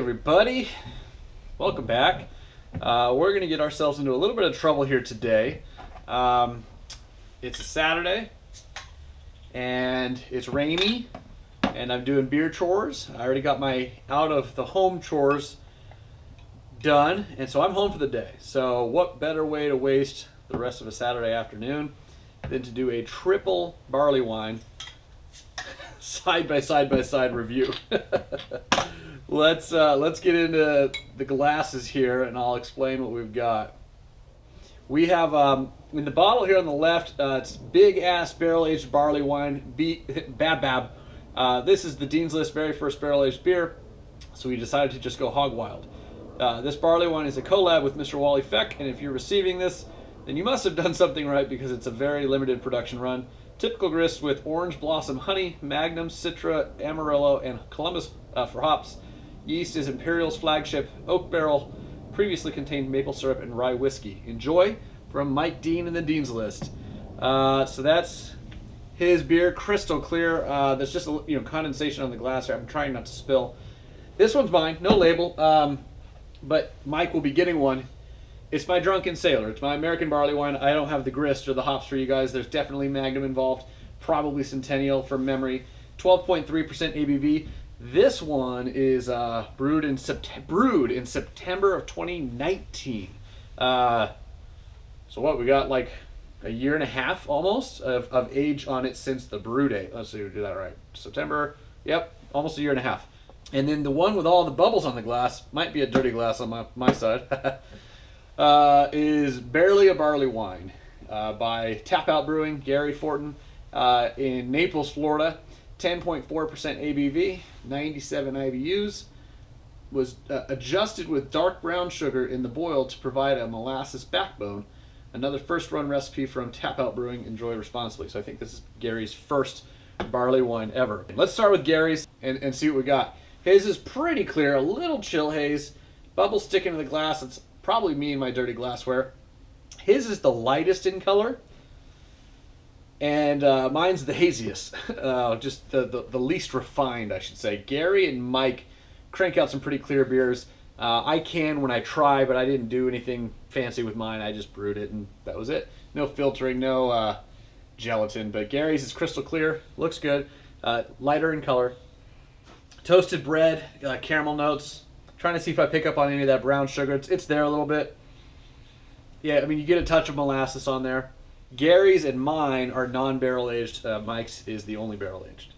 everybody. Welcome back. We're going to get ourselves into a little bit of trouble here today. It's a Saturday, and it's rainy, and I'm doing beer chores. I already got my out-of-the-home chores done, and so I'm home for the day. So what better way to waste the rest of a Saturday afternoon than to do a triple Barleywine side-by-side review. Let's get into the glasses here, and I'll explain what we've got. We have in the bottle here on the left, it's big ass barrel aged barley wine, Bab. This is the Dean's List very first barrel aged beer, so we decided to just go hog wild. This barley wine is a collab with Mr. Wally Feck, and if you're receiving this, then you must have done something right because it's a very limited production run. Typical grist with orange blossom honey, Magnum, Citra, Amarillo, and Columbus for hops. Yeast is Imperial's flagship oak barrel. Previously contained maple syrup and rye whiskey. Enjoy from Mike Dean and the Dean's List. So that's his beer, crystal clear. There's just a condensation on the glass here. I'm trying not to spill. This one's mine, no label, but Mike will be getting one. It's my Drunken Sailor. It's my American barley wine. I don't have the grist or the hops for you guys. There's definitely Magnum involved, probably Centennial from memory. 12.3% ABV. This one is brewed in September of 2019. So what, we got like a year and a half almost of age on it since the brew date. Let's see if we do that right. September, yep, almost a year and a half. And then the one with all the bubbles on the glass, might be a dirty glass on my side, is Barely a Barley Wine by Tap Out Brewing, Gary Fortin, in Naples, Florida. 10.4% ABV, 97 IBUs, was adjusted with dark brown sugar in the boil to provide a molasses backbone. Another first run recipe from Tap Out Brewing. Enjoy responsibly. So I think this is Gary's first barley wine ever. Let's start with Gary's and see what we got. His is pretty clear, a little chill haze, bubbles sticking to the glass. It's probably me and my dirty glassware. His is the lightest in color. And mine's the haziest, just the least refined, I should say. Gary and Mike crank out some pretty clear beers. I can when I try, but I didn't do anything fancy with mine. I just brewed it, and that was it. No filtering, no gelatin. But Gary's is crystal clear, looks good, lighter in color. Toasted bread, caramel notes. Trying to see if I pick up on any of that brown sugar. It's there a little bit. Yeah, I mean, you get a touch of molasses on there. Gary's and mine are non-barrel aged. Mike's is the only barrel aged.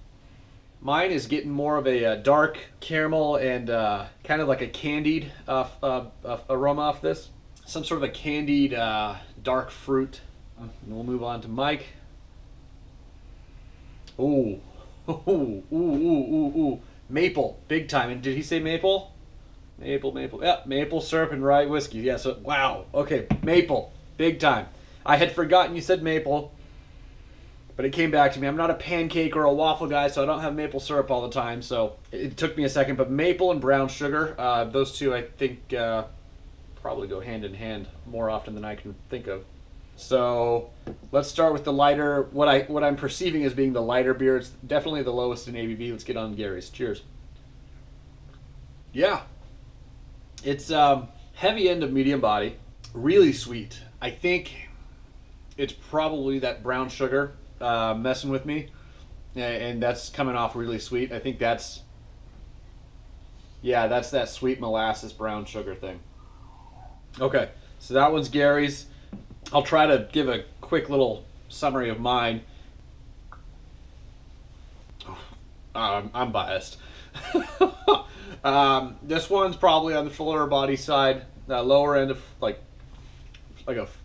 Mine is getting more of a dark caramel and kind of like a candied aroma off this. Some sort of a candied dark fruit. And we'll move on to Mike. Ooh, ooh. Maple, big time. And did he say maple? Maple. Yeah, maple syrup and rye whiskey. Yeah, so, wow. Okay, maple, big time. I had forgotten you said maple, but it came back to me. I'm not a pancake or a waffle guy, so I don't have maple syrup all the time, so it took me a second. But maple and brown sugar, those two I think probably go hand in hand more often than I can think of. So let's start with the lighter, what I'm perceiving as being the lighter beer. It's definitely the lowest in ABV. Let's get on Gary's. Cheers. Yeah, it's heavy end of medium body, really sweet. I think it's probably that brown sugar messing with me, and that's coming off really sweet. I think that's that sweet molasses brown sugar thing. Okay, so that one's Gary's. I'll try to give a quick little summary of mine. I'm biased. This one's probably on the fuller body side, lower end of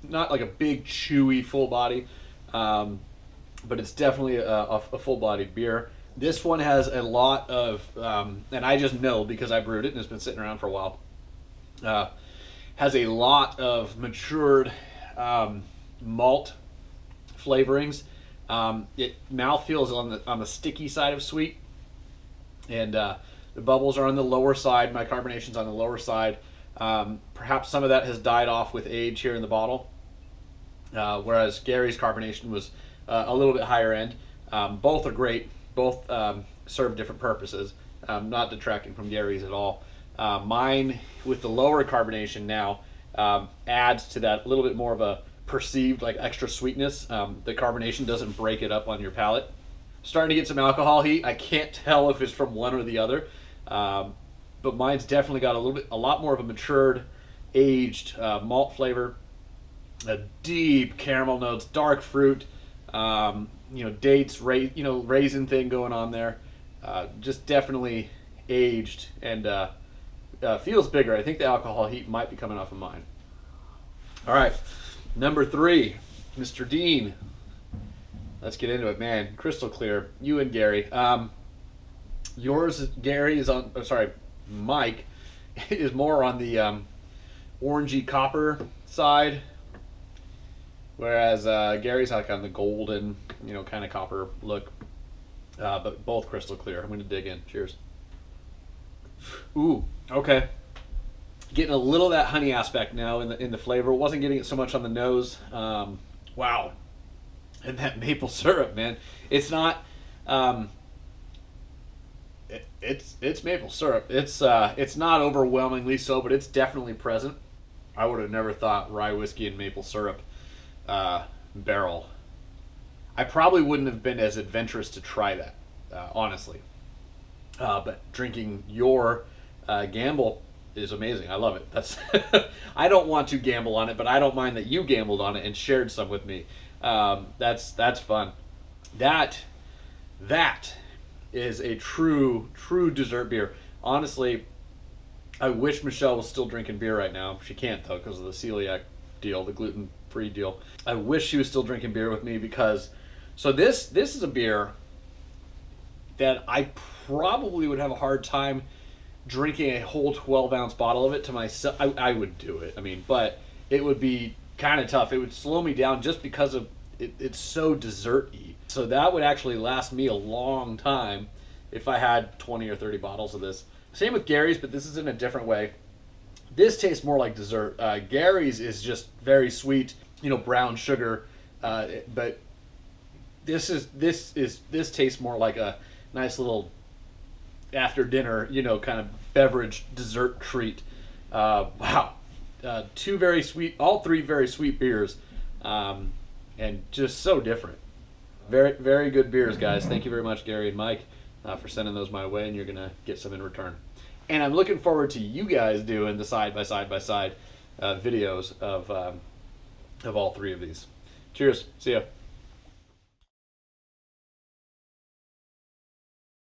not like a big chewy full body, but it's definitely a full-bodied beer. This one has a lot of, and I just know because I brewed it and it's been sitting around for a while, has a lot of matured malt flavorings. Mouthfeel is on the sticky side of sweet, and the bubbles are on the lower side. My carbonation's on the lower side. Perhaps some of that has died off with age here in the bottle, whereas Gary's carbonation was a little bit higher end. Both are great. Both serve different purposes. Not detracting from Gary's at all. Mine, with the lower carbonation now, adds to that a little bit more of a perceived like extra sweetness. The carbonation doesn't break it up on your palate. Starting to get some alcohol heat. I can't tell if it's from one or the other, but mine's definitely got a lot more of a matured, aged malt flavor, a deep caramel notes, dark fruit, dates, raisin thing going on there. Just definitely aged and feels bigger. I think the alcohol heat might be coming off of mine. All right, number 3, Mr. Dean. Let's get into it, man. Crystal clear. You and Gary. Yours, Gary, is on. Mike is more on the orangey copper side, whereas Gary's like on the golden, kind of copper look. But both crystal clear. I'm going to dig in. Cheers. Ooh, okay. Getting a little of that honey aspect now in the flavor. Wasn't getting it so much on the nose. Wow. And that maple syrup, man. It's not. It's maple syrup. It's not overwhelmingly so, but it's definitely present. I would have never thought rye whiskey and maple syrup barrel. I probably wouldn't have been as adventurous to try that, honestly. But drinking your gamble is amazing. I love it. That's I don't want to gamble on it, but I don't mind that you gambled on it and shared some with me. That's fun. That is a true dessert beer. Honestly, I wish Michelle was still drinking beer right now. She can't though because of the celiac deal, the gluten-free deal. I wish she was still drinking beer with me because this is a beer that I probably would have a hard time drinking a whole 12-ounce bottle of it to myself. I would do it. I mean, but it would be kind of tough. It would slow me down just because of it's so dessert-y. So that would actually last me a long time if I had 20 or 30 bottles of this. Same with Gary's, but this is in a different way. This tastes more like dessert. Gary's is just very sweet, brown sugar, but this tastes more like a nice little after dinner, kind of beverage dessert treat. Wow. 2 very sweet, all 3 very sweet beers, and just so different. Very, very good beers, guys. Thank you very much, Gary and Mike, for sending those my way, and you're gonna get some in return. And I'm looking forward to you guys doing the side by side videos of all 3 of these. Cheers. See ya.